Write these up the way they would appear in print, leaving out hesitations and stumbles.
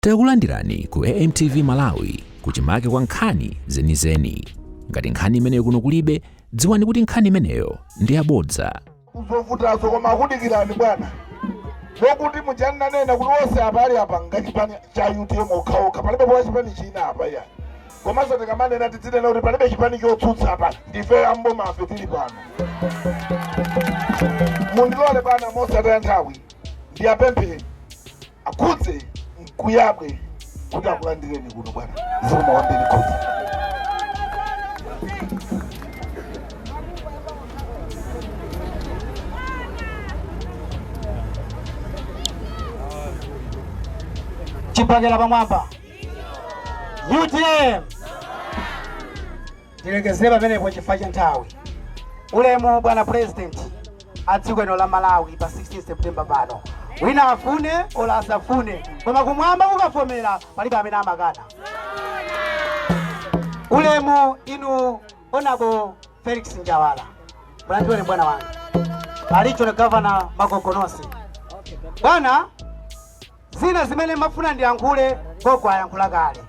Takulandirani ku AMTV Malawi kuchimake kwa nkhani zenizeni. Ngati nkhani imeneyo kuno kulibe, dziwani kuti nkhani imeneyo ndi yabodza. Kuzovutaso koma kudikirani bwana. Nokuti mujanna nena kuti wose apali apa ngachipani cha UTM okhaokha palibe kwa chipani china apa ya. Komanso tikamanena titsinena kuti palibe chipani chotsutsa apa ndife ambo mafe tili pano. Mundilole bana mosataya nthawi ndiyapemphe akhudze kuyabwe kuti akulandireni kuno bwana. Zikoma wambiri khudze. Chipagela pamwamba UTM ndilekezera pamenepo chifukwa cha nthawi. Ulemu bwana president adziko lino la Malawi pa 16 September pano. Wina afune ola asafune, koma kumwamba kukafomera palibe amene amakana. Ulemu inu onabo Felix Njawala mlandiwene bwana wanga alicho na governor Magogonosi bwana. Zina zimene mafuna ndiyankhule gogo ayankhula kale.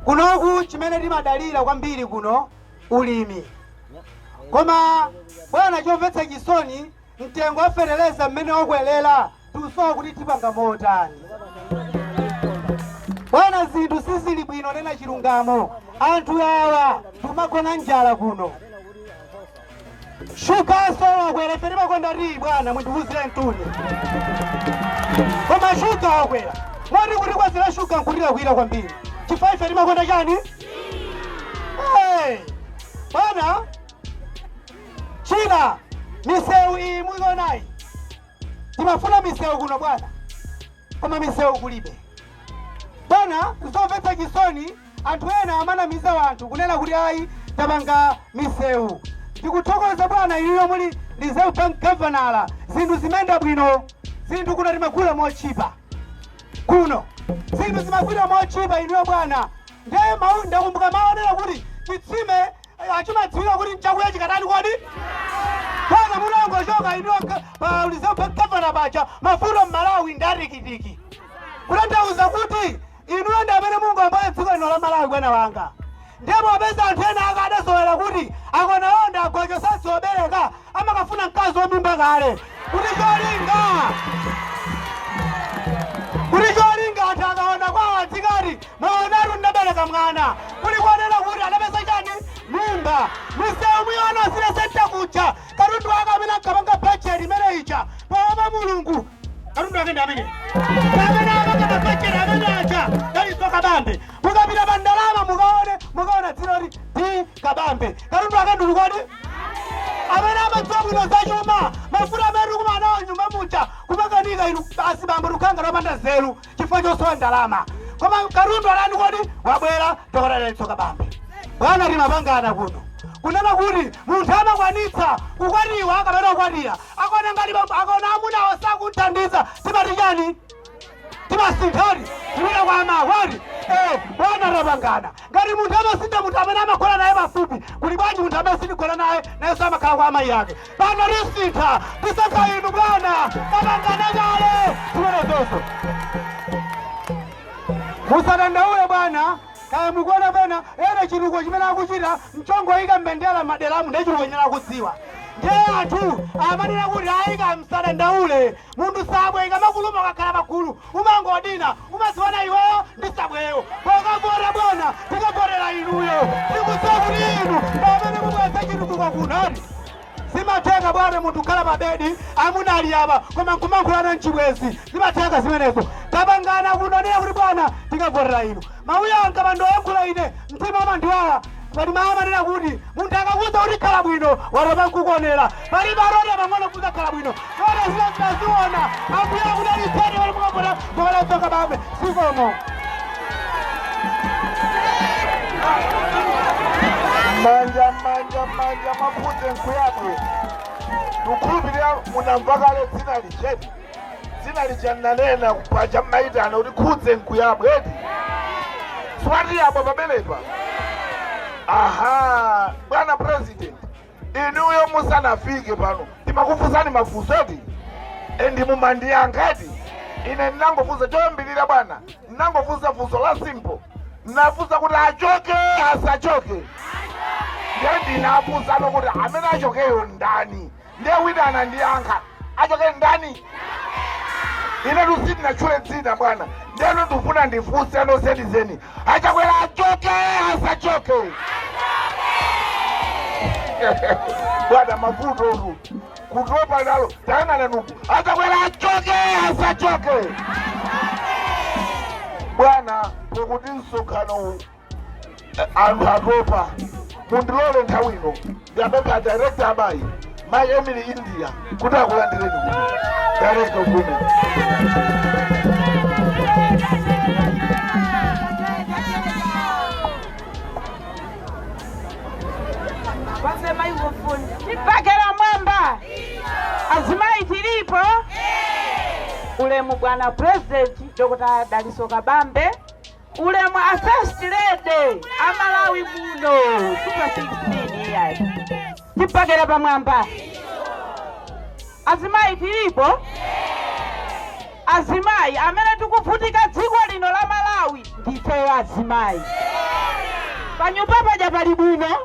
Kunoku chimene timadalira kwambiri kuno ulimi. Koma bwana chomvetsa chisoni mtengo wa fereleza mmene okwelela tusowa kuti tipanga motani. Bwana zinthu sizili bwino nena chilungamo. Anthu awa tumakona njala kuno. Shukaso wakwera feri makonda rii bwana mundivuzire mtuni. Koma shuka wakwera mwati kuti kwa zila shuka nkulira kuhira kwa mbili chifai feri makonda chani? Bwana China miseu iyi mwionai timafuna miseu kuno bwana, koma miseu kulibe bwana. Kuzomvetsa chisoni anthu ena amana miza wanthu kunena kuti ayi tabanga miseu. Ndikuthokoza bwana iliyo muli Reserve Bank Governor zinthu zimenda bwino. Zinthu kuno timagula mochipa kuno, zinthu zimagula mochipa iliyo bwana. Ndiye maunda kumbuka maonera kuti chitsime achimadziwira kuti nchakuya chikatani kodi bwana. Mulongo choka iliyo pa Reserve Bank Governor bacha mafuta Malawi ndarikitiki kulantauza kuti inu ndi amene Mungu ambaye dziko lino la Malawi bwana wanga. Ndipo wapeza anthu ena akadasowera kuti akona onda agojo sasiobereka amakafuna mkazi womimba kale kuti cholinga anthu akaona kwawo adzikati maoneru ndabereka mwana kuti kuonera kuti adapeza chani mimba. Miseu mwiona sile senta kucha katundu wake amene akapanga pecheri imene icha paoma Mulungu katundu wake ndi amene amene pecheri amene acha daliso kabambe mukapita pandalama mukaona dzino ti kabambe katundu wake nduli kodi amene amadziwa bwino zachuma mafuta amene kumanawo nyumba mucha kumakanika inu basi bambo lukanga lopanda nzeru chifukwa chosowa ndalama. Koma katundu alani kodi wabwera tokota daliso kabambe bwana. Timapangana kuno kunena kuti munthu amakwanitsa kukwatiwa akapena kukwatira akona ngati akona amunawo sakunthandiza timati chani timasinthani timita kwa amawati bwana tapangana. Ngati munthu amasinda munthu amene amakhola naye mafupi kuli bwanji munthu amene sindighola naye samakhala kwa amayi ake pano lisintha tisakha inu bwana tapangana kale zimenezonso. Musadandaule bwana kaya mukuona pena ene chiluko chimene akuchita mchongo ika mbendera madelamu ndi chiluko nyala kudziwa. Ndiye anthu amanena kuti ayika msadandaule munthu sabwe ikamakulumo kakhala makulu umangodina umaziwana iweyo ndi sabweyo pokavora bwana tikavorera inuyo tikudziwa kuti inu pamene mubweza chiluko kunani zimatheka bwana munthu khala mabedi amuna ali apa koma nkumankhulana mchibwezi zimatheka zimenezo. Tapangana kunonera kuti bwana tikavorera inu mauya anga mandoyankhula ine mtima amandiwala pali maamanena kuti munthu akakuza kuti khala bwino watopa nkukonera pali barota pang'ono kuza khala bwino kona zina zinaziona akuya kuti alisene wali mukavota tokala zoka babe sikomo. Manja mapute nkuyabwe nukhulupirira munamvakale dzina lichedi dzina lichananena kupacha maitana kuti khudze nkuyabwe eti swati yabo pamenepa. Aha bwana president inuyo musanafike pano timakufusani mafuso eti endi mumandiyankha eti ine ndinangofusa choyambirira bwana nangofunsa funso la simple. Nafunsa kuti achoke asachoke. Ndiye ndinafunsa nokuti amene achokeyo ndani. Ndiye wina anandiyankha. Achoke ndani? Ine lusini na chule dzina bwana. Ndiye ndifuna ndifunse nosenzeni. Achakwera achoke asachoke. Bwana mavuto ru. Kutopa nalo. Tayangana nuku. Achakwera achoke asachoke. Bwana pokuti msonkhano anthu atopa. Mundilole nthawi ino. Ndiyapempha director amayi. Mai Emily India. Kuti akulandireni kuno. Director kuno. Wasema hivyo fundi. Tipakela mwamba. Azimai tilipo. Ulemu bwana President Dr. Daliso Kabambe. Ulemu a First Lady Amalawi muno. Super 16 years. Tipakela pa mwamba. Azimai tilipo. Azimai amene tukufutika dziko lino la Malawi ndife azimai. Panyumba paja pali bwino.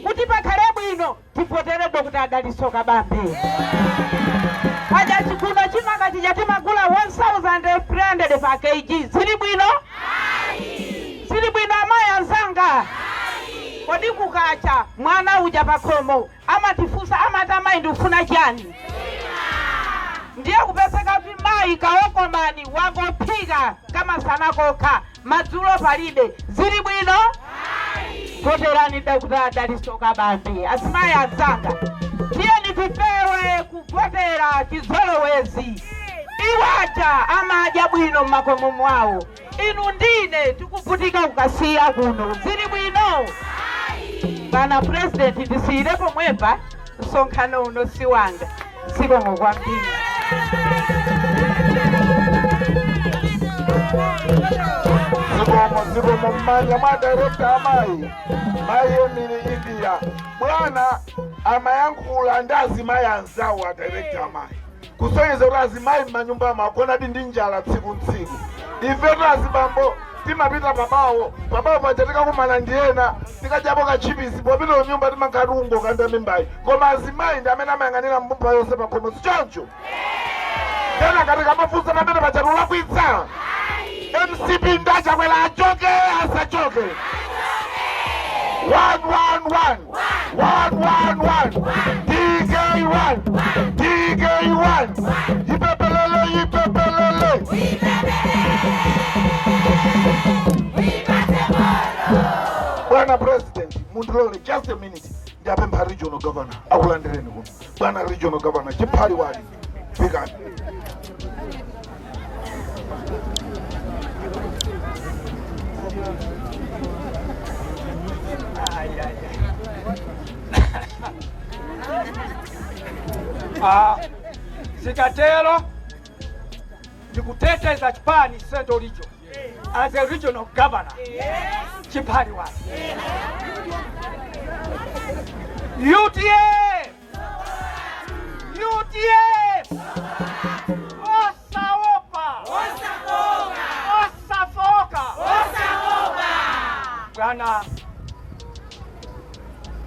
Kuti pakhale bwino tifotere Dr. Daliso Kabambe. Paja chikuno chimanga chijatimagula 1,300 pa kg. Sili bwino? Sili bwino amayi anzanga. Kodi kukacha mwana uja pakhomo amatifusa amatamayi ndifuna chani? Ndiye kupeseka vimayi kaokomani wakophika kama sana kokha madzulo palibe. Zili bwino? Voterani Dr. Daliso Kabambe. Asimayi anzanga. Tiyeni tipewe kuvotera chizolowezi. Iwaja amaja bwino mmakomo mwawo. Inu ndine tikuvutika kukasiya kuno. Zili bwino? Bwana President ndisiyirepo mwemba msonkhano uno siwanga. Sibongo kwambiri. Zibomo mmanja mwa director amayi. Mai Emily India. Bwana amayankhula ndazimayi anzawo a director amayi. Kusonyeza kuti azimayi m'manyumba makona ndi njala tsiku ntsiku. Ifetu azibambo timapita pabawo paja tikakumana ndiyena tikajapo kachipisi popita nyumba timankatungo kanda mimbayi. Koma azimayi ndi amene amayang'anira mbumba yonse pakhomo sichoncho. Tena katika mafunzo pamene pachatula kuitsa. MCP ndachakwera achoke asachoke. 111 111 DK1 DK1 Ipepelele Bwana President mundilole just a minute ndiyapempha regional governor akulandireni kuno. Bwana regional governor chiphali wali pikani. Zikatero ndikuteteza chipani Central Region as a regional governor. Chipali wali UTM Osaopa Osafoka Bwana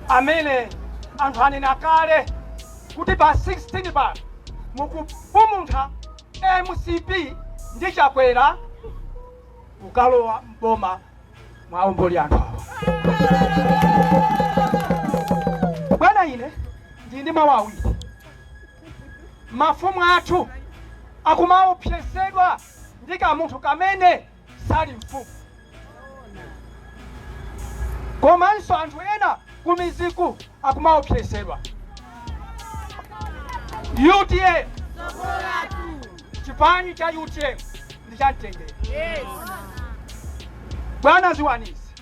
amene anthu anena kale kuti pa 16 ba mukupumuntha MCP ndi chakwera kukalowa mboma mwa omboli anthu awa. Bwana ine ndi mawu awiri. Mafumu athu akumaopsesedwa ndi kamunthu kamene sali mfumu. Komanso anthu ena kumiziku akumaopsesedwa. UTM chipani cha UTM ndi cha mtendere. Bwana ziwanisi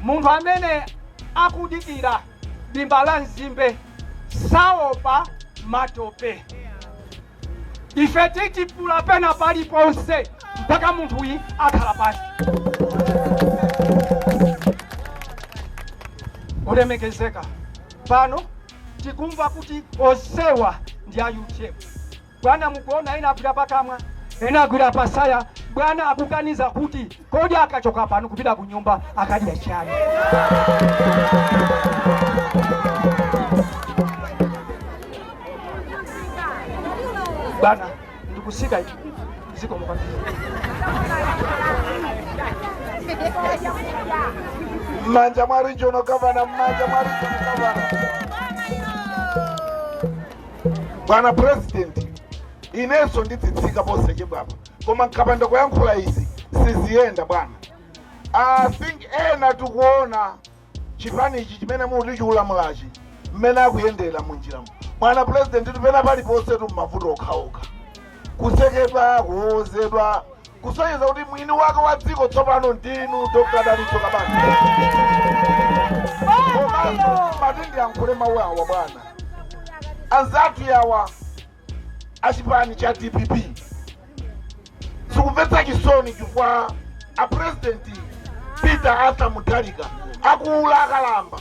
munthu amene akudikira dimba la nzimbe saopa matope. Ife titipula pena paliponse mpaka munthu uyi akhala pansi. Ulemekezeka pano tikumva kuti osewa ndi a UTM. Bwana mukuona ena agwira pakamwa ena agwira pasaya bwana akukaniza kuti kodi akachoka pano kupita kunyumba akadya chani. Bwana ndikusika hivi ziko mkwambia Manja mwa regional governor, manja mwa regional governor. Bwana President, ineso nditsitsika pose chibaba. Koma nkapanda kuyankhula izi, sizienda bwana. I think ena tukuona chipani ichi chimene muli chiulamulachi, mmene akuyendera munjiramu. Bwana President, tupena pali pose tumavuto okhaokha. Kusekedwa, kuwozedwa, kusonyeza kuti mwini wake wa dziko tsopano ndinu Dr. Dalitso Kabanda. Komanso matindi yankhule mawu awa bwana. Anzatu yawa achipani cha DPP. Sikumvetsa chisoni chifukwa a President Peter Arthur Mutharika akuula akalamba.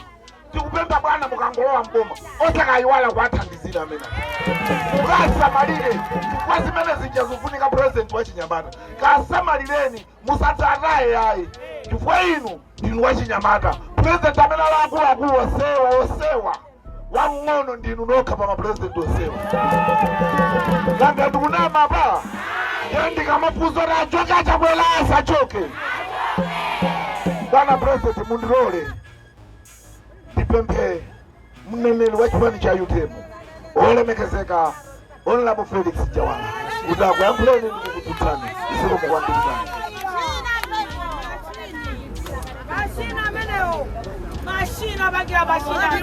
Tikupempha bwana mukangolowa mboma osakayiwala kuathandizira amene. Mukasamalire chifukwa zimene zichazofunika President wa Chinyamata. Kasamalireni musatsataye yayi. Chifukwa inu ndinu wa Chinyamata. President amene akuluakulu osewa wang'ono ndinu nokha pa President osewa. Nanga ndikunama pa yendi kamapuzo achoke achabwela asachoke. Bwana President mundilole ndipemphe mneneri wa chipani cha UTM olemekezeka Honorable Felix Jawala kuti akuyankhuleni ndikukututsani isiko mukwambiritsani. Mashina bagira mashina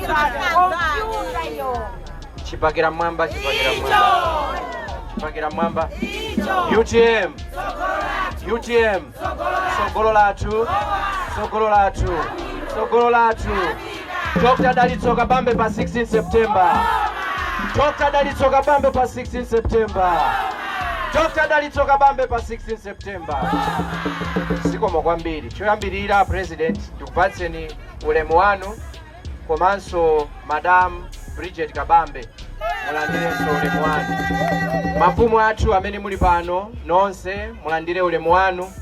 Chipagira mwamba UTM sogolo latu Dr. Dalitso Kabambe pa 16 September. Dr. Dalitso Kabambe pa 16 September. Dr. Dalitso Kabambe pa 16 September. Siko mokwambiri choyambirira President ndikupatseni ulemu wanu komanso Madam Bridget Kabambe mulandirenso ulemu wanu. Mafumu athu amene muli pano nonse mulandire ulemu wanu.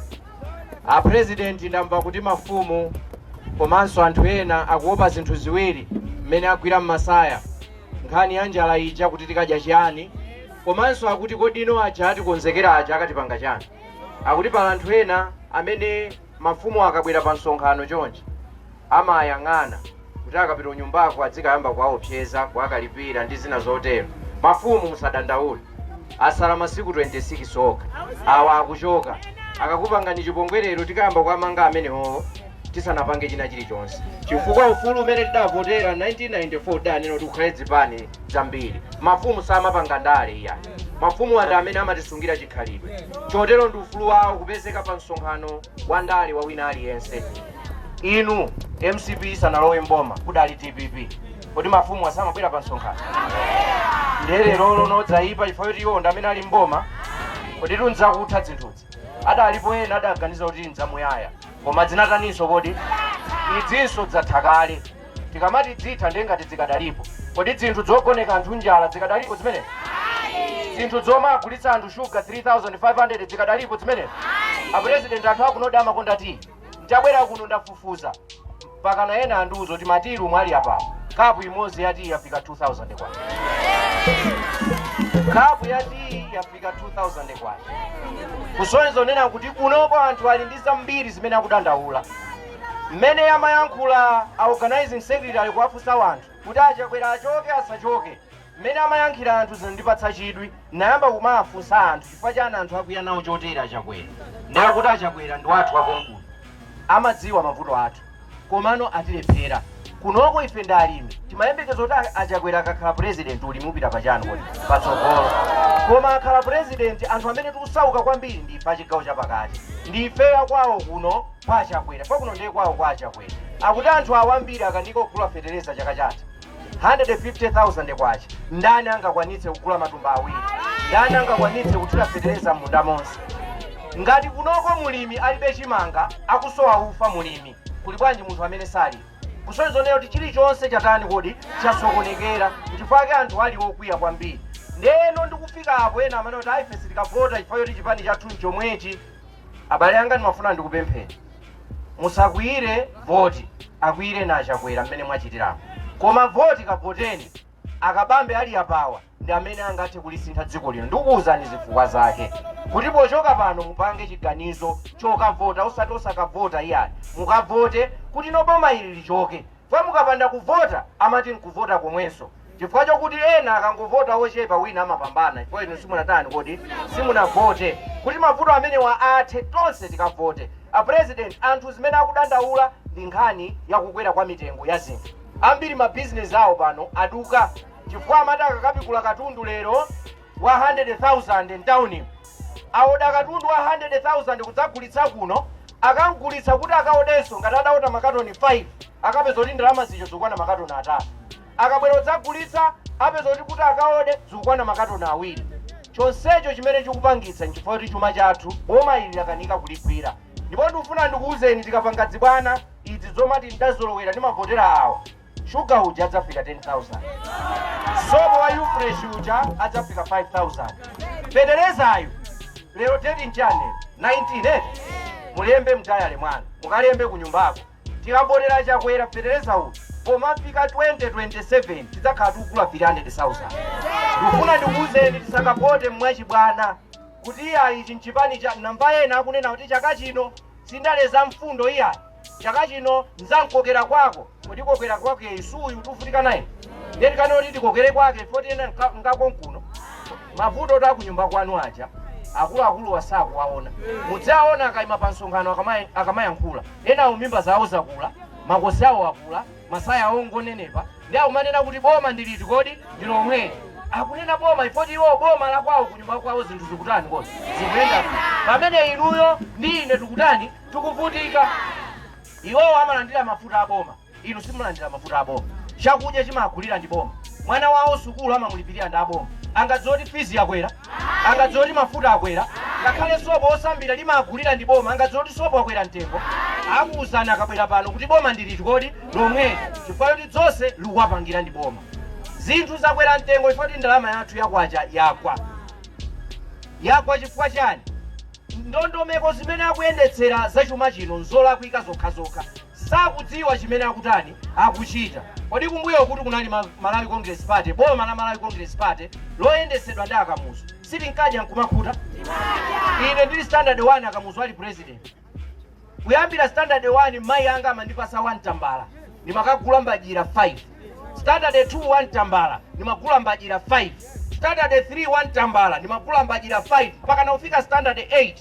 A President ndamva kuti mafumu komanso anthu ena akuopa zinthu ziwiri mmene agwira mmasaya. Nkhani ya njala ija kuti tikadya chiyani, komanso akuti kodi ino aja atikonzekera aja akatipanga chani. Akuti pala anthu ena amene mafumu akabwera pa msonkhano chonchi amayang'ana kuti akapita nyumbako adzikayamba kuwaopseza kuwakalipira ndi zina zotero. Mafumu musadandaule, asala masiku 26 okha awa akuchoka. Akakupangani chipongwerero tikayamba kuamanga amenewo tisanapange china chilichonse. Chifukwa ufulu umene tidavotera 1994 daneno tikhale zipani zambiri. Mafumu samapanga ndale iya. Mafumu ati amene amatisungira chikhalidwe. Chotero ndi ufulu wawo kupezeka pa msonkhano wa ndale wa wina aliyense. Inu MCP sanalowe mboma kudali TPP. Kodi mafumu asamabwera pa msonkhano? Lero lonodzaipa chifukwa kuti iwo ndamene ali mboma kodi tunza kutha zinthuzi. Adalipo ena adaganiza kuti nzamuyaya. Koma dzinataninso kodi idzinso dzathakale. Tikamati dzitha ndengati zikadalipo. Kodi zinthu zogoneka anthu njala zikadalipo zimene? Zinthu zoma agulitsa anthu sugar 3500 zikadalipo zimene? A President anthu akunoda amakonda ti. Ndabwera kuno ndafufuza. Mpaka na ena anduzo kuti matiru mwali apa. Kapu imodzi yati yafika 2000 kwa. Kapu yati yafika 2000 kwa. Kusonzo nena kuti kunoko anthu ali ndi zambiri zimene akudandaula. Mmene amayankhula a organizing secretary kuwafusa wanthu kuti achakwera achoke asachoke. Mmene amayankhira anthu zindipatsa chidwi nayamba kumafunsa anthu chifukwa chani anthu akuya nawo chotera achakwera. Ndiye kuti achakwera ndi wathu wakonkulu. Amadziwa mavuto athu. Komano atilephera. Kunoko ife ndalimi timayembekeza kuti achakwera akakhala President ulimupita pachano kodi patsogolo. Koma akhala President anthu amene tikusauka kwambiri ndi pa chigawo chapakati. Ndifeya kwawo kuno kwa achakwera. Kwa kuno ndiye kwawo kwa achakwera. Akuti anthu awambiri akandika kugula fetereza chaka chatha 150,000 kwacha. Ndani angakwanitse kugula matumba awiri? Ndani angakwanitse kuthira fetereza munda monse? Ngati kunoko mulimi alibe chimanga akusowa ufa mulimi. Kuli bwanji munthu amene sali? Kusonzo lero kuti chilichonse chatani kodi chasokonekera chifukwa anthu ali okwiya kwambiri. Ndeno ndikufika apo ena amene kuti ife sitikavota chifukwa choti chipani chathu chomwechi abale anga ndimafuna ndikupempheni musakwire voti akwire na Chakwera mmene mwachitiramo, koma voti kavoteni akabambe ali apawa ndi amene angathe kulisintha dziko lino. Ndikuwuzani zifukwa zake kuti pochoka pano mupange chiganizo chokavota usati osakavota iyani, mukavote kuti boma ili lichoke. Fa mukapanda kuvota amati nkuvota komwenso, chifukwa chokuti ena akangovota ochepa wina amapambana. Chifukwa inu simunatani kodi simunavote kuti mavuto amene wa athe tonse tikavote. A president anthu zimene akudandaula ndi nkhani yakukwera kwa mitengo ya zinthu. Ambiri ma business awo pano aduka chifukwa amati akakapikula katundu lero wa 100,000 mtawuni, aoda katundu wa 100,000 kudzagulitsa kuno, akangulitsa kuti akaodenso ngati adauta makatoni 5 akapeza kuti ndalama zicho zikwana makatoni 3, akabwera kudzagulitsa apeza kuti akaode zikwana makatoni 2. Chonsecho chimene chikupangitsa nchifukwa kuti chuma chathu boma ili lakanika kuligwira. Ndipo ndikufuna ndikuwuzeni tikapanga dzibwana izi zomati ndazolowera ndi mavotera awo, shuga uja adzafika 10,000, sobo wa Ufresh uja adzafika 5,000, feterezayo lero 13 channel 19 mulembe mtayale mwana mukalembe ku nyumbako tikavotera Chakwera fetereza uja pomafika 2027 tidzakhala tikugula 300,000. Ndikufuna ndikuwuzeni tisakavote mwachibwana kuti iya ichi nchipani cha namba ena akunena kuti chaka chino sindaleza mfundo iya, chaka chino nzankokera kwako kuti kokera kwake isuyu tufutika naye ndeti kana kuti tikokere kwake 40 ngakonkuno mavuto ta kunyumba kwanu aja akulu wasaku waona mudzaona akaima pa nsonkhano akamayankhula ena umimba zawo zakula makosi awo akula masaya awo ngonenepa ndi akumanena kuti boma ndiliti kodi ndilomwe akunena boma ifoti iwo boma la kwawo kunyumba kwawo zinthu zikutani kodi zikuyenda pamene inuyo ndi ine tikutani tikuvutika. Iwo amalandira mafuta a boma, inu simulandira mafuta a boma. Chakudya chimagulira ndi boma, mwana wawo sukulu amamulipirira ndi aboma. Angadzoti fizi yakwera, angadzoti mafuta akwera, ngakhale sopo osambira limagulira ndi boma, angadzoti sopo akwera mtengo. Akuwuzani akabwera pano kuti boma ndiliti kodi lomwe, chifukwa kuti zonse likuwapangira ndi boma. Zinthu zakwera mtengo chifukwa kuti ndalama yathu yakwacha yakwa chifukwa chani? Ndondomeko zimene akuyendetsera zachuma chino nzolakwika zokhazokha, sakudziwa chimene akutani akuchita. Kodi kumbuyo kuti kunali Malawi Congress Party, boma la Malawi Congress Party loyendetsedwa ndi Akamuzu silinkadya nkumakhuta. Ine ndili standard 1 Akamuzu ali president, kuyambira standard 1 mayi anga amandipasa 1 tambala ndimakagula mbajira 5, standard 2 1 tambala ndimakagula mbajira 5, standard 3 1 tambala ndimakagula mbajira 5, mpaka naufika standard 8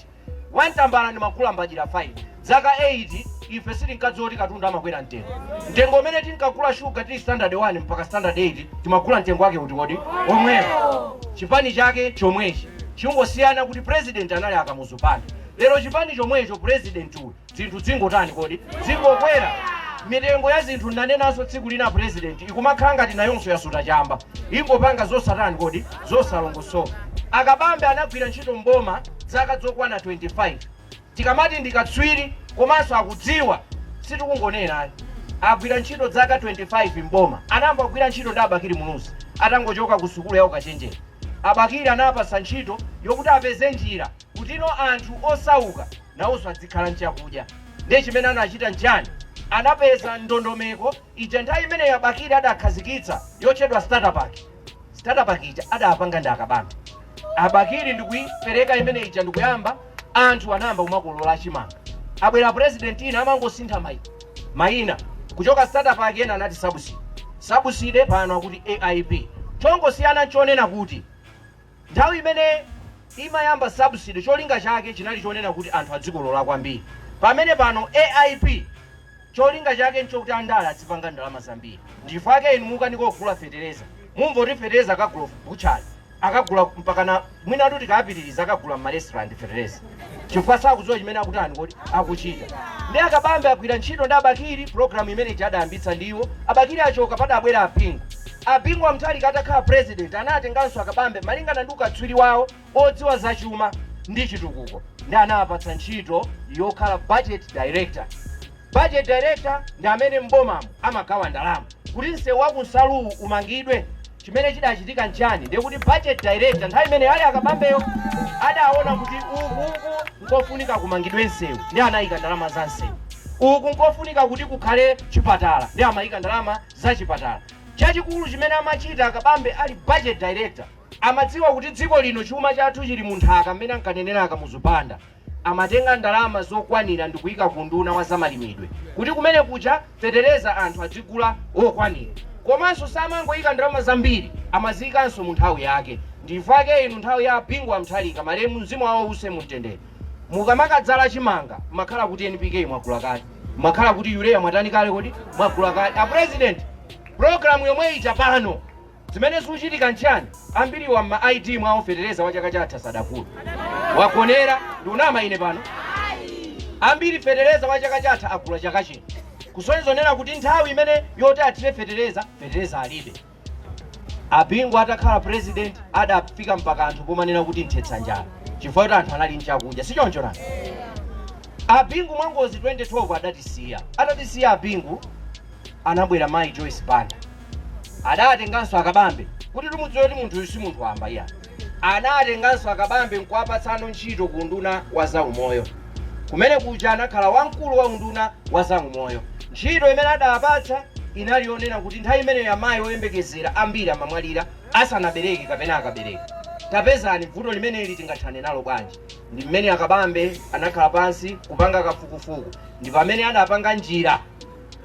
1 tambala ndimakagula mbajira 5. Zaka 8 ife silinkadzoti katundu amakwera mtengo umene tinkagula shuga tili standard 1 mpaka standard 8 timakagula mtengo wake kuti kodi omwewo, chipani chake chomwechi. Chingosiyana kuti president anali Akamuzu Panda, lero chipani chomwecho president uyu zinthu zingotani kodi zingokwera. Mitengo ya zinthu nanenanso tsiku lina president ikumakhala ngati nayonso yasuta chamba, ingopanga zosatani kodi zosalongosoka. Akabambe anagwira ntchito mboma zaka zokwana 25, tikamati ndikatswiri komanso akudziwa sitikungonena agwira ntchito zaka 25 mboma. Anamba kugwira ntchito ndi Abakiri Munusi atangochoka ku sukulu yawo Kachenjera. Abakiri anapasa ntchito yokuti apeze njira kuti ino anthu osauka nawonso adzikhala nchakudya. Ndiye chimene anachita njani? Anapeza ndondomeko ija nthawi imene Abakiri adakhazikitsa yotchedwa startup ija adapanga ndi Akabambe. Abakiri ndikuipereka imene ija ndikuyamba anthu anamba kumakolola chimanga. Abwera president ina amangosintha mayina kuchoka startup ena anati Sabuside pano akuti AIP. Chongosiyana nchonena kuti nthawi imene imayamba Sabuside cholinga chake chinali chonena kuti anthu adzikolola kwambiri. Pamene pano AIP cholinga chake nchokuti andala adzipanga ndalama zambiri. Ndifake inu mukaniko kugula fetereza, mumva kuti fetereza akagula buchali akagula mpaka na mwina atuti kaapitiriza akagula m'marestaurant fetereza, chifukwa sakudziwa chimene akutani kodi akuchita. Ndi Akabambe agwira ntchito ndi Abakiri, program imene ichadayambitsa ndiwo. Abakiri achoka padabwera Apingu amtali atakhala president anatenganso Akabambe malingana ndi ukatswiri wawo odziwa zachuma ndi chitukuko, ndi anapatsa ntchito yokhala budget director. Budget director ndi amene mbomamo amagawa ndalama kuti msewu wa kunsalu umangidwe. Chimene chidachitika nchani ndiye kuti budget director nthawi imene ali Akabambeyo adaona kuti uku nkofunika kumangidwe nsewu ndi anayika ndalama za nsewu, uku nkofunika kuti kukhale chipatala ndi amayika ndalama za chipatala. Chachikulu chimene amachita Kabambe ali budget director, amadziwa kuti dziko lino chuma chathu chili munthaka mmene ankanenera muzipanda, amatenga ndalama zokwanira ndi kuyika ku nduna wa zamalimidwe kuti kumene kucha fetereza anthu adzigula okwanira. Komanso samangoyika ndalama zambiri, amaziyikanso mu nthawi yake. Ndifake inu nthawi ya Bingu wa Mthalika malemu mzimu wawo use mumtendere, mukamakadzala chimanga makhala kuti NPK mwagula kale, makhala kuti urea mwatani kale kuti mwagula kale. A president program yomwe ija pano zimene zikuchitika nchani, ambiri wa ma ID mwawo fetereza wa chaka chatha sadakulu wakonera ndi unama ine pano, ambiri fetereza wa chaka chatha agula chaka chino, kusonezonena kuti nthawi imene yoti atire fetereza alibe. Abingu atakhala president adafika mpaka anthu pomanena kuti nthetsa njala chifukwa kuti anthu anali nchakudya, si choncho nani? Abingu mwangozi 2012 adatisiya Abingu anabwera Mai Joyce Banda, adatenganso Akabambe kuti tumudziwe kuti munthu uyu si munthu wamba iya, anatenganso Akabambe nkuwapatsano ntchito ku nduna wa zaumoyo, kumene kuja anakhala wamkulu wa unduna wa zaumoyo. Ntchito imene adapatsa inali yonena kuti nthawi imene ya mayi oyembekezera ambiri amamwalira asanabereke kapena akabereka. Tapezani vuto limene ili tingathane nalo bwanji, ndi mmene Akabambe anakhala pansi kupanga kafukufuku, ndi pamene adapanga njira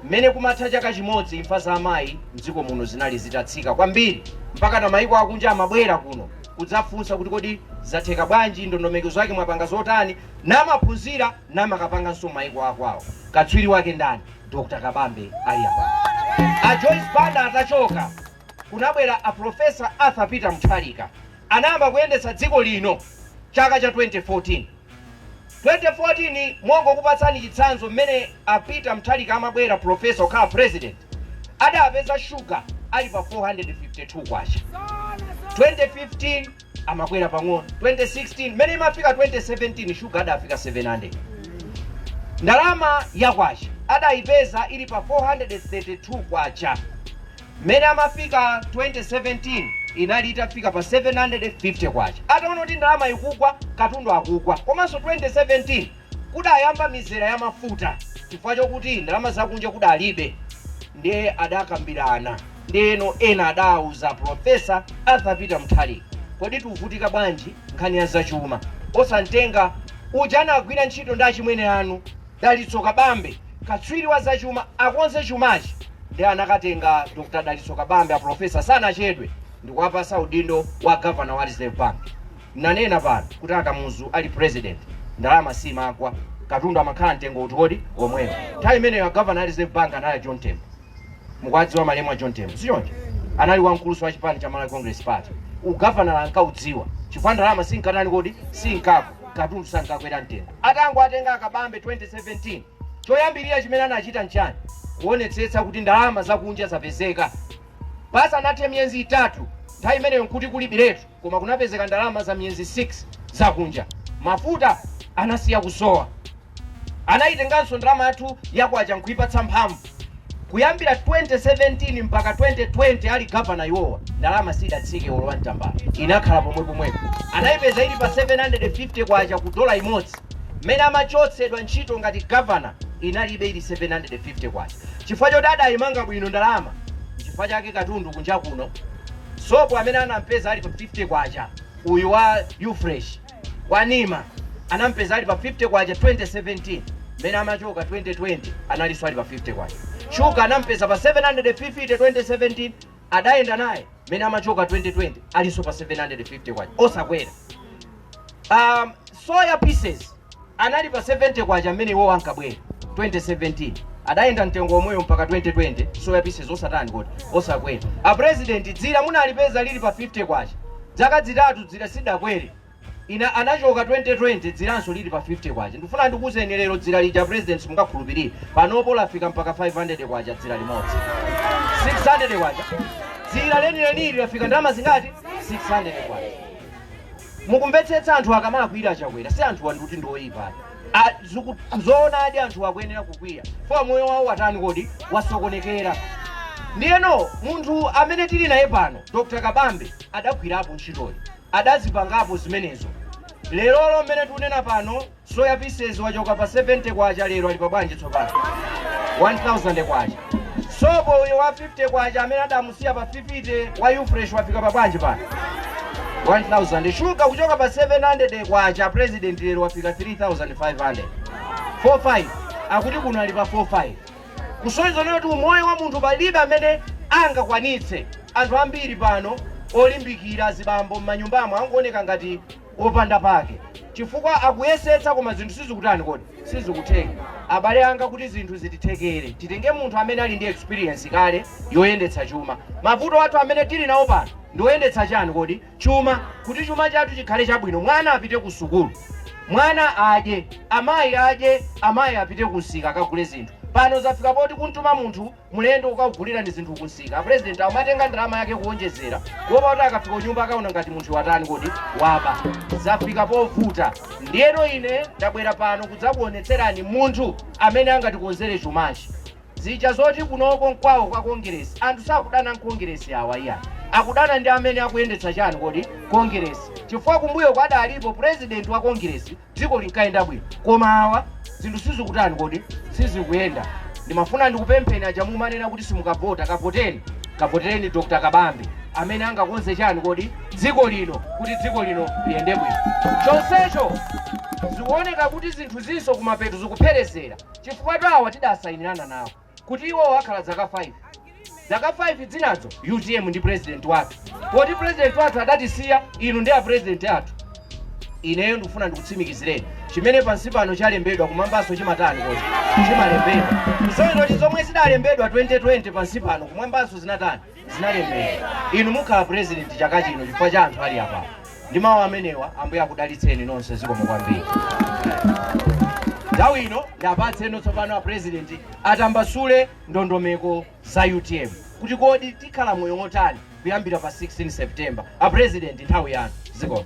mmene kumatha chaka chimodzi imfa za amayi mdziko muno zinali zitatsika kwambiri, mpaka na mayiko akunja amabwera kuno kudzafunsa kuti kodi zatheka bwanji, ndondomeko zake mwapanga zotani, namaphunzira namakapanganso mayiko akwawo. Katswiri wake ndani? Dr. Kabambe ali apa. A Joyce Banda atachoka kunabwera a Professor Arthur Peter Mutharika, anayamba kuyendetsa dziko lino chaka cha 2014 mongo kupatsani chitsanzo mmene a Peter Mutharika amabwera professor khala president, adapeza sugar ali pa 452 kwacha. 2015 amakwera pang'ono, 2016 mmene imafika 2017 sugar adafika 700. Ndalama ya kwacha adayipeza ili pa 432 kwacha, mmene amafika 2017 inali itafika pa 750 kwacha. Ataona kuti ndalama ikugwa, katundu akugwa. Komanso 2017 kudayamba mizera ya mafuta chifukwa chokuti ndalama zakunja kudalibe, ndiye adakambirana ndeno ena adauza Professor Arthur Peter Mutharika, kodi tuvutika bwanji nkhani ya zachuma, osantenga uja anagwira ntchito ndi achimwene anu Dalitso Kabambe katswiri wa zachuma akonze chumachi, ndi anakatenga Dr. Dalitso Kabambe a professor sanachedwe ndikuwapasa udindo wa governor wa Reserve Bank. Nanena pano kuti Akamuzu ali president ndalama simakwa, katundu amakhala mtengo utikodi omwewo. Nthawi imeneyo governor wa Reserve Bank anali John Tembo, mukwadziwa malemu a John Tembo, sichoncho? Anali wamkuluso wa chipani cha Malawi Congress Party. Ugovernor ankaudziwa chifukwa ndalama sinkatani kodi sinkako, katundu sankakwera mtengo. Atango atenga Kabambe 2017 choyambirira chimene anachita nchani, kuonetsetsa kuti ndalama zakunja zapezeka. Basa anathe miyezi 3 nthawi imeneyo nkuti kulibiretu, koma kunapezeka ndalama za miyezi 6 zakunja. Mafuta anasiya kusowa, anayitenganso ndalama yathu yakwacha nkuipatsa mphamvu. Kuyambira 2017 mpaka 2020 ali governor iwowa ndalama sidatsike olowa mtambala, inakhala pomwepo. Anayipeza ili pa 750 kwacha ku dola imodzi, mmene amachotsedwa ntchito ngati governor inalibe ili 750 kwacha. Chifukwa choti adayimanga bwino ndalama, chifukwa chake katundu kunja kuno sopo amene anampeza ali pa 50 kwacha, uyu wa Ufresh wa Nima anampeza ali pa 50 kwacha 2017, mmene amachoka 2020 analiso ali pa 50 kwacha. Sugar anampeza pa 750 2017, adayenda naye mmene amachoka 2020 aliso pa 750 kwacha osakwera. Soya pieces anali pa 70 kwacha mmene iwo ankabwera 2017, adayenda mtengo omweyo mpaka 2020. Soya pieces osatani kodi osakwera. A president dzira munalipeza lili pa 50 kwacha, zaka zitatu dzira sidakwere, ina anachoka 2020 dziranso lili pa 50 kwacha. Ndifuna ndikuzeni lero dzira lija president mungakhulupirire panopo lafika mpaka 500 kwacha dzira limodzi, 600 kwacha. Dzira lenileni lafika ndalama zingati? 600 kwacha. Mukumvetsetsa anthu akamakwira achakwera, si anthu wanduti ndoyipa. Zoona adi anthu akuyenera kukwiya, fwa moyo wawo watani kodi wasokonekera. Ndiyeno munthu amene tili naye pano Dr. Kabambe adakwirapo ntchitoyi, adazipangapo zimenezo. lero mmene tunena pano soya pieces wachoka pa 70 kwacha, lero ali pa bwanji tsopano 1000 kwacha. Sobo uyo wa 50 kwacha amene adamusiya pa 50 wa Ufresh wafika pa bwanji pano 1000. Sugar kuchoka pa 700 kwacha president lero wafika 3500. 45 akuti kuno ali pa 45. Kusonyeza lero kuti moyo wa munthu palibe amene angakwanitse. Anthu ambiri pano olimbikira zibambo m'manyumbamo angooneka ngati opanda pake, chifukwa akuyesetsa koma zinthu sizikutani kodi sizikutheka. Abale anga kuti zinthu zitithekere titenge munthu amene ali ndi experience kale yoyendetsa chuma. Mavuto athu amene tili nawo pano ndoyendetsa chani kodi chuma, kuti chuma chathu chikhale chabwino. Mwana apite ku sukulu, mwana adye, amayi apite kusika akagule zinthu. Pano zafika poti kuntuma munthu mulendo ukagulira ndi zinthu kusika. President amatenga ndalama yake kuonjezera kuopa kuti akafika kunyumba akaona ngati munthu watani kodi waba. Zafika povuta. Ndiyeno ine ndabwera pano kudzakuonetserani munthu amene angatikonzere chumachi. Zija zoti kunoko nkwawo kwa Congress anthu sakudana nkongresi awa iya, akudana ndi amene akuyendetsa chani kodi Congress. Chifukwa kumbuyo kwada alipo president wa Congress dziko linkayenda bwino, koma awa zinthu sizikutani kodi sizikuyenda. Ndimafuna ndikupempheni aja mumanena kuti simukavota, kavotereni Dr. Kabambe amene angakonze chani kodi dziko lino, kuti dziko lino liyende bwino. Chonsecho zikuoneka kuti zinthu zinso kumapeto zikupherezera, chifukwa tawa tidasayinirana nawo kuti iwo akhala zaka 5. Zaka 5 zinazo UTM ndi president wathu. Poti president wathu adatisiya, inu ndi a president athu. Ineyo ndikufuna ndikutsimikizireni chimene pansi pano chalembedwa kumwambaso chimatani kodi chimalembedwa. Kusonyeza zomwe zidalembedwa 2020 pansi pano kumwambaso zinalembedwa. Inu mukhala president chaka chino chifukwa cha anthu ali apa. Ndi mawu amenewa Ambuye akudalitseni nonse zikomo kwambiri. Nthawi ino ndapatseni tsopano a president atambasule ndondomeko za UTM kuti kodi tikhala moyo wotani kuyambira pa 16 September. A president nthawi yanu zikomo.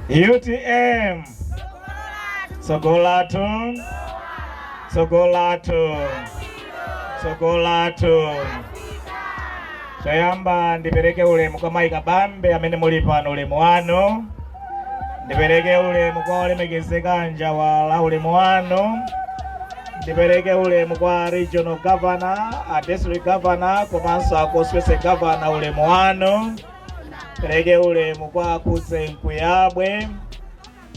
UTM Sogolatu. Choyamba ndipereke ulemu kwa Mayi Kabambe amene muli pano, ulemu wanu. Ndipereke ulemu kwa olemekezeka Njawala, ulemu wanu. Ndipereke ulemu kwa regional governor, a district governor, komanso a constituency governor, ulemu wanu. Ndipereke ulemu kwa Akudze Nkuyabwe.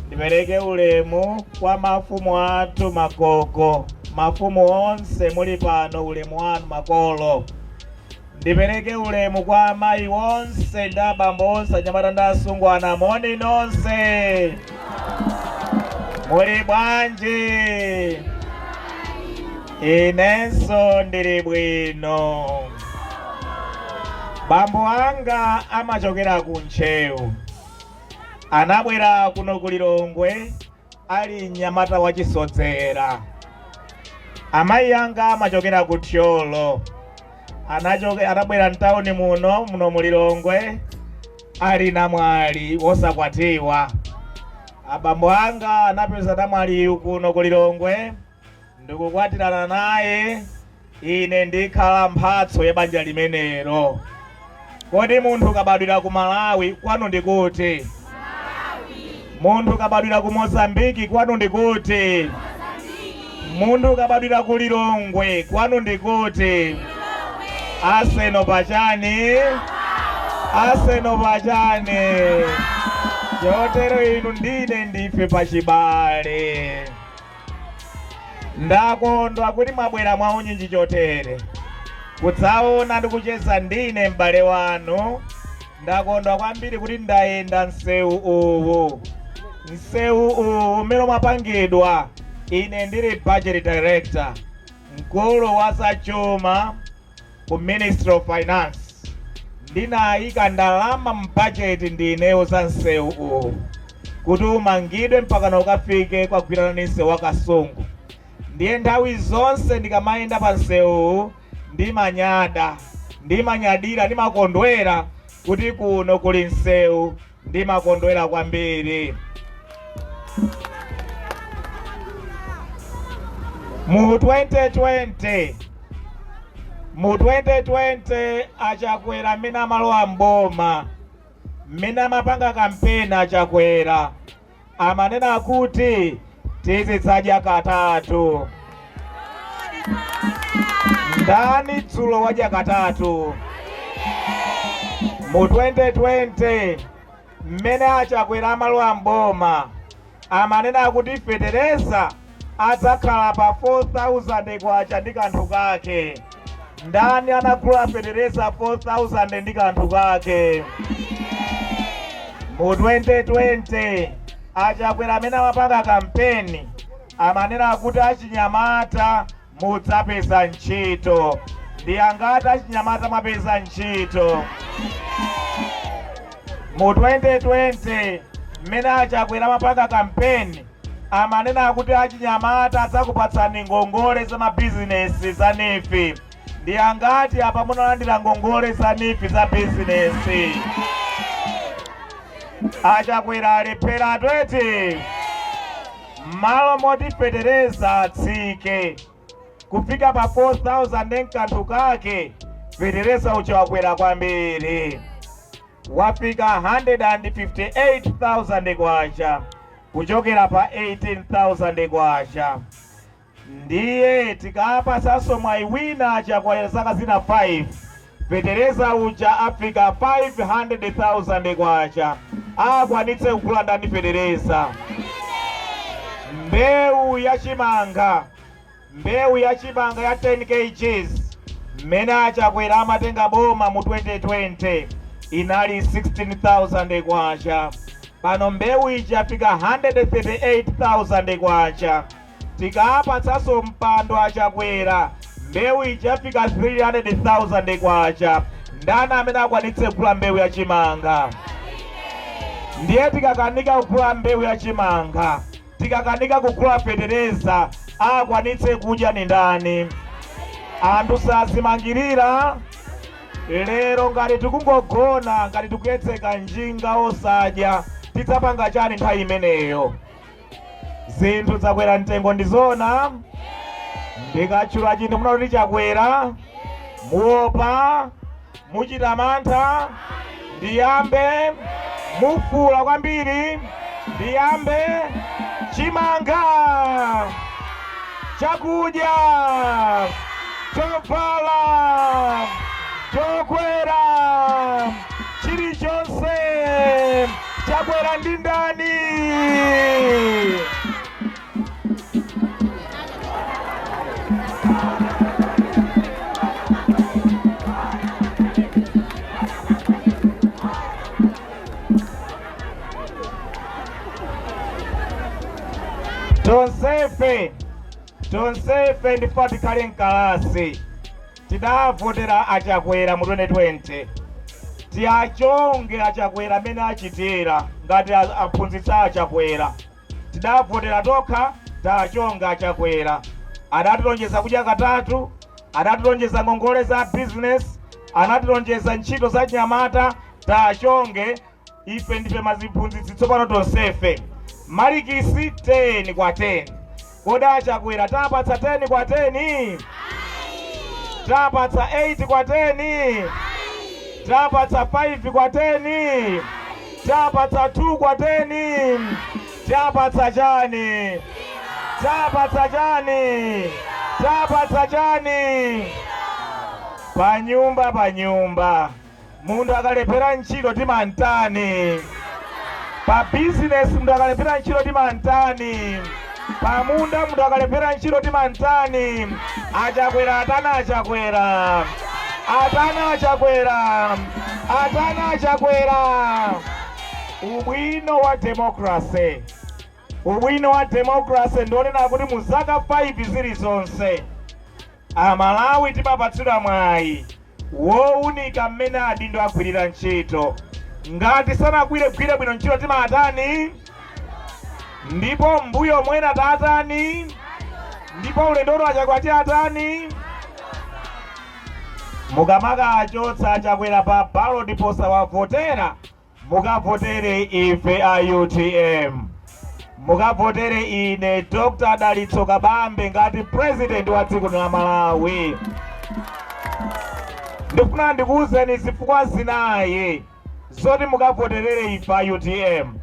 Ndipereke ulemu kwa mafumu athu magogo, mafumu onse muli pano, ulemu wanu makolo. Ndipereke ulemu kwa amayi onse ndi abambo onse, anyamata ndi asungwana, moni nonse. Muli bwanji? Inenso ndili bwino. Bambo anga amachokera ku Ntchewu, anabwera kuno ku Lilongwe ali mnyamata wa Chisodzera. Amayi anga amachokera ku Thyolo, anabwera mtawuni muno mu Lilongwe ali namwali wosakwatiwa. Abambo anga anapeza namwali kuno ku Lilongwe, ndikukwatirana naye, ine ndikhala mphatso ya banja limenero. Kodi munthu kabadwira ku Malawi kwanu ndikuti? Munthu kabadwira ku Mozambiki kwanu ndikuti? Munthu kabadwira ku Lilongwe kwanu ndikuti? Aseno pachani? Chotero inu ndine ndife pachibale. Ndakondwa kuti mwabwera mwaunyinji chotere kudzaona ndikucheza ndine m'bale wanu. Ndakondwa kwambiri kuti ndayenda msewu uwu umene mwapangidwa. Ine ndili budget director, mkulu wa zachuma ku Ministry of Finance. Ndinayika ndalama mbudget ndineyo za msewu uwu kuti umangidwe mpaka ukafike kwagwirana ni msewu wa Kasungu. Ndiye nthawi zonse ndikamayenda pa msewu ndimanyadira, ndimakondwera kuti kuno kuli msewu, ndimakondwera kwambiri. Mu 2020 achakwera amene amalowa mboma, mmene amapanga kampeni achakwera amanena kuti tizidzadya katatu. Ndani dzulo wadya katatu? Mu 2020 mmene achakwera amalowa mboma amanena kuti fetereza adzakhala pa 4,000 kwacha ndi kanthu kake. Ndani anagula fetereza 4,000 ndi kanthu kake? Mu 2020 achakwera amene amapanga kampeni amanena kuti achinyamata mudzapeza ntchito. Ndi angati achinyamata mwapeza ntchito? Mu 2020 mmene achakwera amapanga kampeni amanena kuti achinyamata adzakupatsani ngongole za mabizinesi za nifi. Ndi angati apa munalandira ngongole za nifi za bizinesi? Achakwera alephera tweti. Malo moti fetereza atsike kufika pa 4,000 nkanthu kake, fetereza uchakwera kwambiri. Wafika 158,000 kwacha kuchokera pa 18,000 kwacha. Ndiye tikapa saso mwaiwina achakwera zaka zina 5, fetereza ucha afika 500,000 kwacha akwanitse kugula ndani fetereza. Mbewu ya chimanga ya 10 kg mmene achakwera amatenga boma mu 2020 inali 16,000 kwacha. Pano mbewu iji afika 138,000 kwacha. Tikapatsaso mpando achakwera mbewu iji afika 300,000 kwacha. Ndani amene akwanitse kugula mbewu ya chimanga? Ndiye tikakanika kugula mbewu ya chimanga, tikakanika kugula fetereza, akwanitse kudya ni ndani? Anthu sazimangirira. Lero ngati tikungogona, ngati tikuyetseka njinga osadya, tidzapanga chani nthawi imeneyo? Zinthu zakwera mtengo ndizona. Ndikatchula chinthu munati chakwera, muopa, muchita mantha, ndiyambe mufula kwambiri, ndiyambe chimanga, chakudya, chovala, chokwera, chilichonse chakwera ndi ndani? Tonsefe ndipo tikhale mkalasi. Tidavotera achakwera mu 2020. Tiachonge achakwera amene achitira ngati aphunzitsa achakwera. Tidavotera tokha, tachonga achakwera. Adatilonjeza kudya katatu, adatilonjeza ngongole za business, anatilonjeza ntchito za nyamata, tachonge. Ife ndife maziphunzitsi tsopano tonsefe. Malikisi 10 kwa 10. Kodi achakwera tapatsa 10 kwa 10? Tapatsa 8 kwa 10? Tapatsa 5 kwa 10? Tapatsa 2 kwa 10? Tapatsa chani? Tapatsa chani? Tapatsa chani? Panyumba munthu akalephera ntchito timantani. Pa business munthu akalephera ntchito timantani. pamunda munthu akalephera ntchito timantani achakwera atana achakwera atana achakwera atana achakwera. Ubwino wa democracy, ubwino wa democracy ndionena kuti mu zaka 5 zilizonse Amalawi timapatsidwa mwayi wowunika mmene adindo agwirira ntchito. Ngati sanagwire bwino ntchito timatani, ndipo mbuyo mwena tatani, ndipo ulendo achakwati atani. Mukamaka achotsa achakwera pa ballot posawavotera, mukavotere ife a UTM, mukavotere ine Dr. Dalitso Kabambe ngati president wa dziko la Malawi. Ndifuna ndikuwuzeni zifukwa zinayi zoti mukavoterere ife a UTM,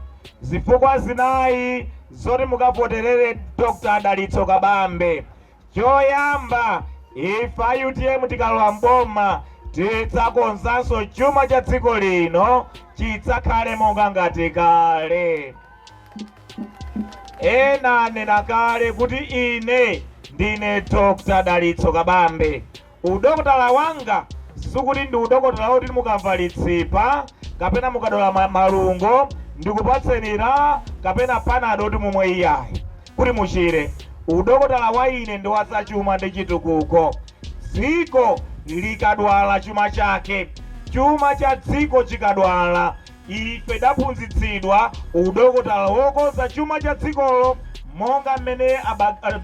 zifukwa zinayi zoti mukavoterere Dr. Dalitso Kabambe. Choyamba, ife a UTM tikalowa mboma tidzakonzanso chuma cha dziko lino chidzakhale monga ngati kale. Ena anena kale kuti ine ndine Dr. Dalitso Kabambe. Udokotala wanga sikuti ndi udokotala woti mukamvalitsipa kapena mukadola malungo ndikupatsenira kapena panado kuti mumwe iyayi kuti muchire. Udokotala wa ine ndi wazachuma ndi chitukuko. Dziko likadwala chuma chake, chuma cha dziko chikadwala, ife daphunzitsidwa udokotala wokonza chuma cha dzikolo monga mmene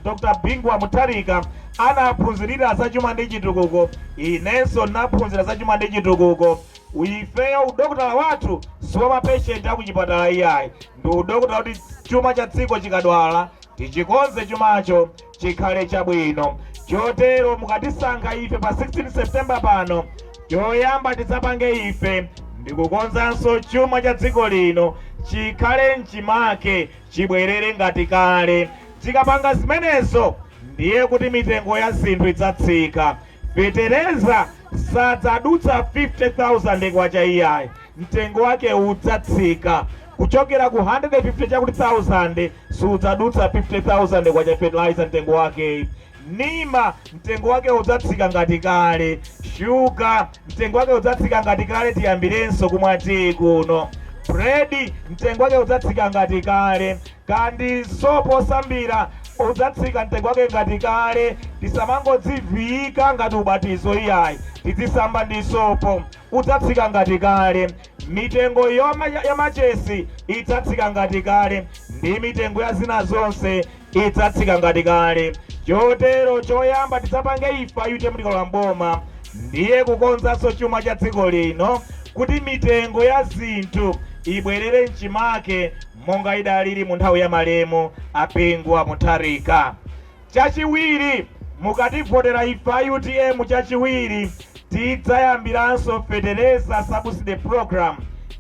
Dr. Bingwa Mutharika anaphunzirira za chuma ndi chitukuko. Inenso naphunzira za chuma ndi chitukuko. Ifeyo udokotala wathu siwa mapatient akuchipatala iyayi, ndi udokotala kuti chuma cha dziko chikadwala tichikonze chumacho chikhale chabwino. Chotero mukatisankha ife pa 16 September pano, choyamba tidzapange ife ndikukonzanso chuma cha dziko lino chikhale mchimake chibwerere ngati kale. Tikapanga zimenezo ndiye kuti mitengo ya zinthu idzatsika. Fetereza sadzadutsa 50,000 kwacha iyayi, mtengo wake udzatsika kuchokera ku 150 chakuti 1000 sudzadutsa 50,000 kwacha fertilizer mtengo wake. Nima mtengo wake udzatsika ngati kale. Shuga mtengo wake udzatsika ngati kale, tiyambirenso kumwati kuno. Bread mtengo wake udzatsika ngati kale. Kandi sopo sambira udzatsika mtengo wake ngati kale. Tisamangodziviyika ngati ubatizo iyayi, tidzisamba ndi sopo, udzatsika ngati kale. Mitengo ya machesi idzatsika ngati kale, ndi mitengo ya zina zonse idzatsika ngati kale. Chotero choyamba tidzapange ife a UTM tikalowa mboma ndiye kukonzanso chuma cha dziko lino kuti mitengo ya zinthu ibwerere mchimake monga idalili mu nthawi ya malemu a Bingwa Mutharika. Chachiwiri, mukativotera ife a UTM, chachiwiri tidzayambiranso Fetereza Subsidy Program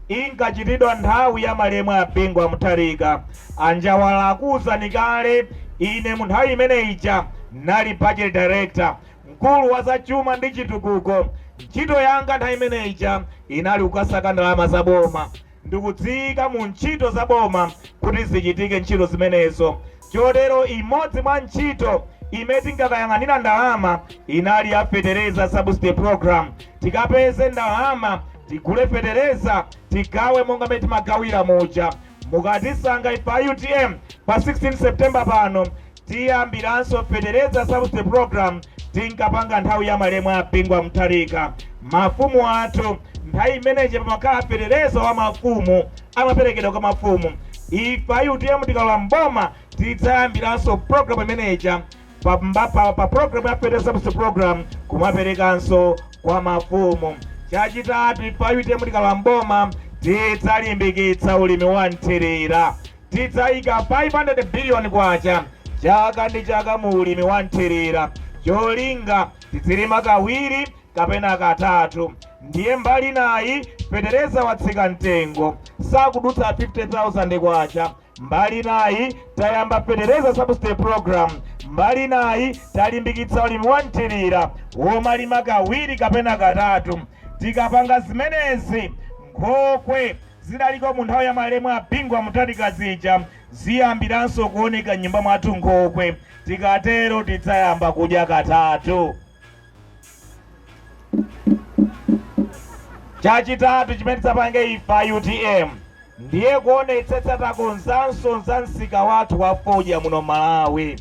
inkachitidwa nthawi ya malemu a Bingwa Mutharika. Anjawala akuwuzani kale, ine mu nthawi imene ija nali budget director, mkulu wa za chuma ndi chitukuko. Ntchito yanga nthawi imene ija inali kukasaka ndalama za boma, ndikudzika mu ntchito za boma kuti zichitike ntchito zimenezo. Chotero imodzi mwa ntchito imene tinkakayang'anira ndalama inali ya Fetereza Subsidy Program. Tikapeze ndalama tigule Fetereza tigawe monga mmene timagawira muja. Mukatisankha ife a UTM pa 16 September pano tiyambiranso Fetereza Subsidy Program tinkapanga nthawi ya malemu a Bingwa Mutharika. Mafumu athu nthawi imeneje pamakhala Fetereza wa mafumu amaperekedwa kwa mafumu. Ife a UTM tikalowa mboma tidzayambiranso program imeneja pa program ya Fetereza Subsidy Program kumaperekanso kwa mafumu. Chachitatu, ife a UTM tikalowa mboma tidzalimbikitsa ulimi wa nthirira. Tidzayika 500 billion kwacha chaka ndi chaka mu ulimi wa nthirira. Cholinga tidzilima kawiri kapena katatu. Ndiye mbali nayi Fetereza watsika mtengo sakudutsa 50,000 kwacha. Mbali nayi tayamba Fetereza Subsidy Program. Mbali nayi talimbikitsa ulimi wa nthirira womalima kawiri kapena katatu. Tikapanga zimenezi, nkhokwe zidaliko mu nthawi ya malemu a Bingwa Mutharika zija ziyambiranso kuoneka nyumba mwathu Nkhokwe. Tikatero tidzayamba kudya katatu. Chachitatu chimene tidzapange ifa UTM ndiye kuonetsetsa takonzanso za msika wathu wa fodya muno Malawi.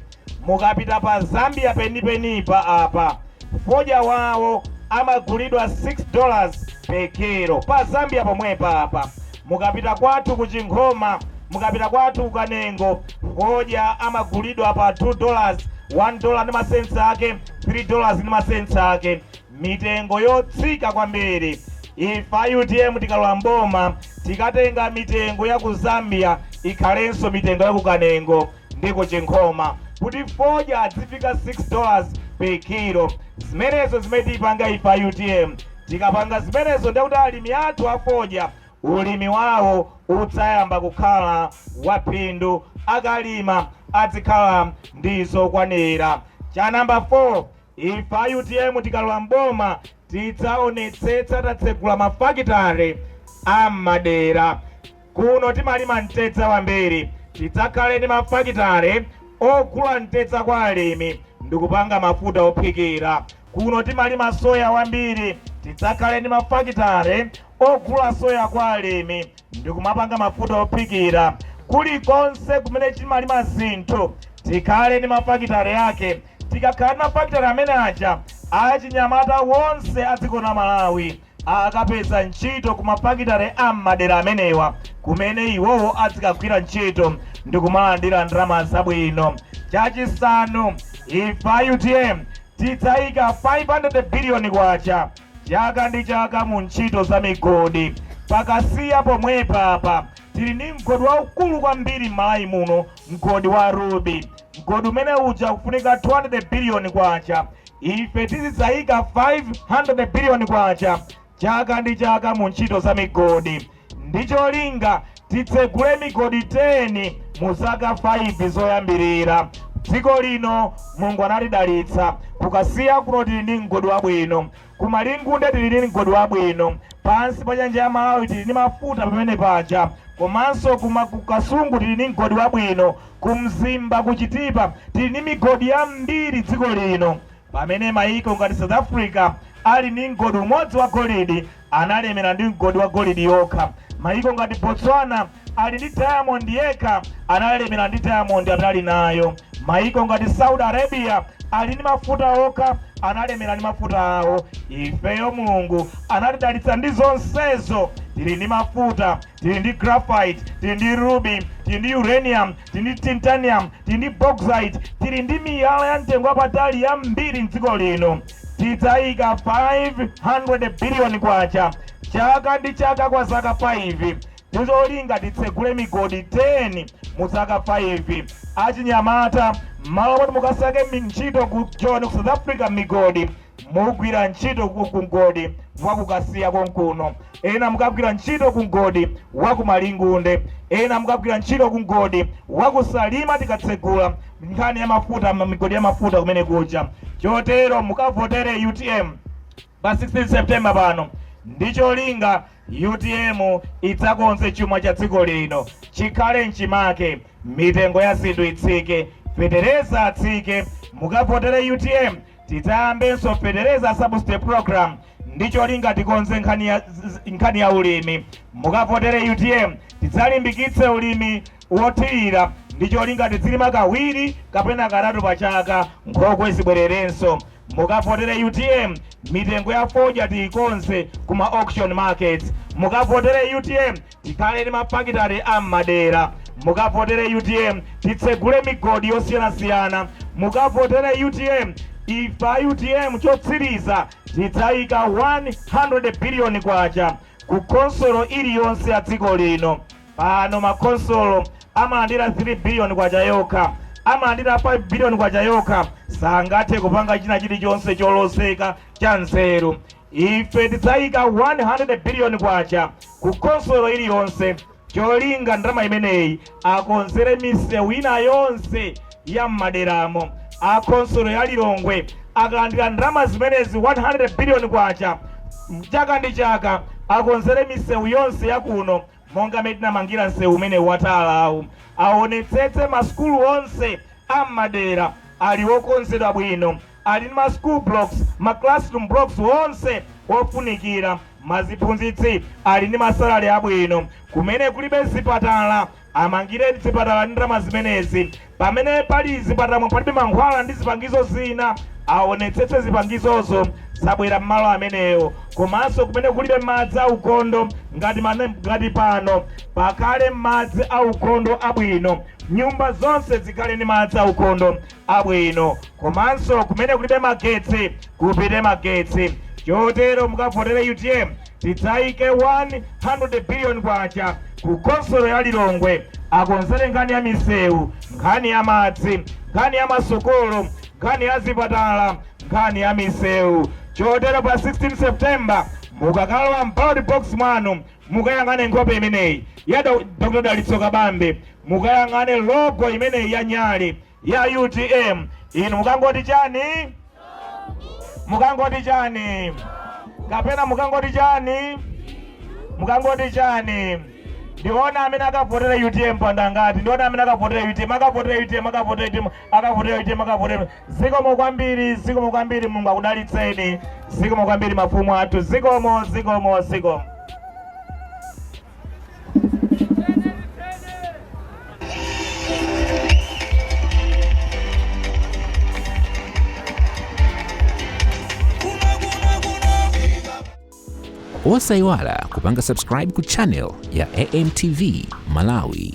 Mukapita pa Zambia penipenipa apa fodya wawo amagulidwa $6 per kilo pa Zambia pomwepa apa. Mukapita kwathu ku Chinkhoma, mukapita kwathu ku Kanengo, fodya amagulidwa pa $2, $1 ndi masenti ake, $3 ndi masenti ake. Mitengo yotsika kwambiri. Ifa UTM tikalowa mboma tikatenga mitengo ya ku Zambia ikhalenso mitengo ya ku Kanengo ndi ku Chinkhoma kuti fodya zifika $6 per kilo. Zimenezo zimene tipanga ifa UTM. Tikapanga zimenezo ndikuti alimi athu afodya ulimi wawo udzayamba kukhala waphindu, akalima adzikhala ndizo kwanira. Cha namba 4, ifa UTM tikalowa mboma tidzaonetsetsa tatsegula mafakitare ammadera. Kuno timalima mtedza wambiri, tidzakhale ndi mafakitare ogula mtedza kwa alimi ndikupanga mafuta ophikira. Kuno timalima soya wambiri, tidzakhale ndi mafakitare ogula soya kwa alimi ndikumapanga mafuta ophikira. Kulikonse kumene timalima zinthu tikhale ndi mafakitare yake. Tikakhala ndi mafakitare amene aja achinyamata wonse adziko la Malawi akapeza ntchito ku mafakitare ammadera amenewa kumene iwowo adzikagwira ntchito ndikumalandira ndalama zabwino. Chachisanu, ifa UTM tidzayika 500 billion kwacha chaka ndi chaka mu ntchito za migodi. Pakasiya pomwepa apa tili ndi mgodi waukulu kwambiri m'Malawi muno, mgodi wa Ruby. Mgodi umene uja kufunika 200 billion kwacha. Ife tidzayika 500 billion kwacha chaka ndi chaka mu ntchito za migodi. Ndicholinga titsegule migodi 10 mu zaka 5 zoyambirira. Dziko lino Mulungu analidalitsa, kukasiya kuno tili ndi mgodi wabwino, kumalingunde tili ndi mgodi wabwino, pansi pa nyanja ya Malawi tili ndi mafuta pamene paja, komanso kukasungu tili ndi mgodi wabwino, kumzimba kuchitipa tili ndi migodi yambiri dziko lino. Pamene mayiko ngati South Africa ali ndi mgodi umodzi wa golidi, analemera ndi mgodi wa golidi yokha. Mayiko ngati Botswana ali ndi diamond yekha, analemera ndi diamond atali nayo. Mayiko ngati Saudi Arabia ali ndi mafuta okha, analemera ndi mafuta awo. Ifeyo Mulungu anatidalitsa ndi zonsezo. Tili ndi mafuta, tili ndi graphite, tili ndi ruby, tili ndi uranium, tili ndi titanium, tili ndi bauxite, tili ndi miyala ya mtengo wapatali yambiri mdziko lino. Tidzayika 500 billion kwacha chaka ndi chaka kwa zaka 5. Tizolinga titsegule migodi 10 mu zaka 5. Achinyamata malo kuti mukasake ntchito ku South Africa migodi, mugwira ntchito ku mgodi wakukasiya konkuno. Ena mukagwira ntchito ku mgodi wa ku Malingunde, ena mukagwira ntchito ku mgodi wa ku Salima tikatsegula nkhani ya mafuta, migodi ya mafuta kumene kuja. Chotero mukavotere UTM pa 16 September pano. Ndicholinga UTM idzakonze chuma cha dziko lino chikhale mchimake, mitengo ya zinthu itsike, fetereza atsike. Mukavotere UTM tidzayambenso fetereza subsidy program. Ndicholinga tikonze nkhani ya ulimi. Mukavotere UTM tidzalimbikitse ulimi wothirira. Ndicholinga tidzilima kawiri kapena katatu pa chaka, Nkhokwe zibwererenso. Mukavotere UTM mitengo ya fodya tiikonze kuma auction markets. Mukavotere UTM tikhale ndi mafakitare ammadera. Mukavotere UTM titsegule migodi yosiyanasiyana. Mukavotere UTM ifa UTM chotsiriza tidzayika 100 billion kwacha ku konsolo iliyonse ya dziko lino. Pano makonsolo amalandira 3 billion kwacha yokha, amalandira 5 billion kwacha yokha, sangathe kupanga china chilichonse choloseka cha nzeru. Ife tidzayika 100 billion kwacha ku konsolo iliyonse. Cholinga ndalama imeneyi akonzere misewu ina yonse ya m'maderamo. Akonsolo ya Lilongwe akalandira ndalama zimenezi 100 billion kwacha chaka ndi chaka, akonzere misewu yonse ya kuno monga medina mangira nse umene watalawu aonetsetse maskulu onse amadera aliwokonzedwa bwino ali ma school blocks ma classroom blocks onse ofunikira maziphunzitsi ali ndi masalale abwino kumene kulibe zipatala amangire zipatala ndalama zimenezi pamene pali zipatala palibe mankhwala ndi zipangizo zina aonetsetse zipangizozo zabwera m'malo amenewo komanso kumene kulibe madzi aukondo ngati pano pakale madzi aukondo abwino nyumba zonse zikhale ndi madzi aukondo abwino komanso kumene kulibe magetsi kupite magetsi chotero mukavotere UTM tidzayike 100 billion kwacha ku konsolo ya Lilongwe akonzere nkhani ya misewu nkhani ya madzi nkhani ya masukulu nkhani ya zipatala nkhani ya misewu chotero pa 16 September mukakhala ballot box mwanu mukayang'ane nkhope imeneyi ya Dr. Dalitso Kabambe mukayang'ane logo imeneyi ya nyali ya UTM inu mukangoti chani mukangoti chani kapena mukangoti chani mukangoti chani ndiona amene akavotera UTM pandangati ndiona amene akavotera UTM akavotera zikomo kwambiri Mulungu akudalitseni zikomo kwambiri mafumu athu zikomo Osayiwala kupanga subscribe ku channel ya AMTV Malawi.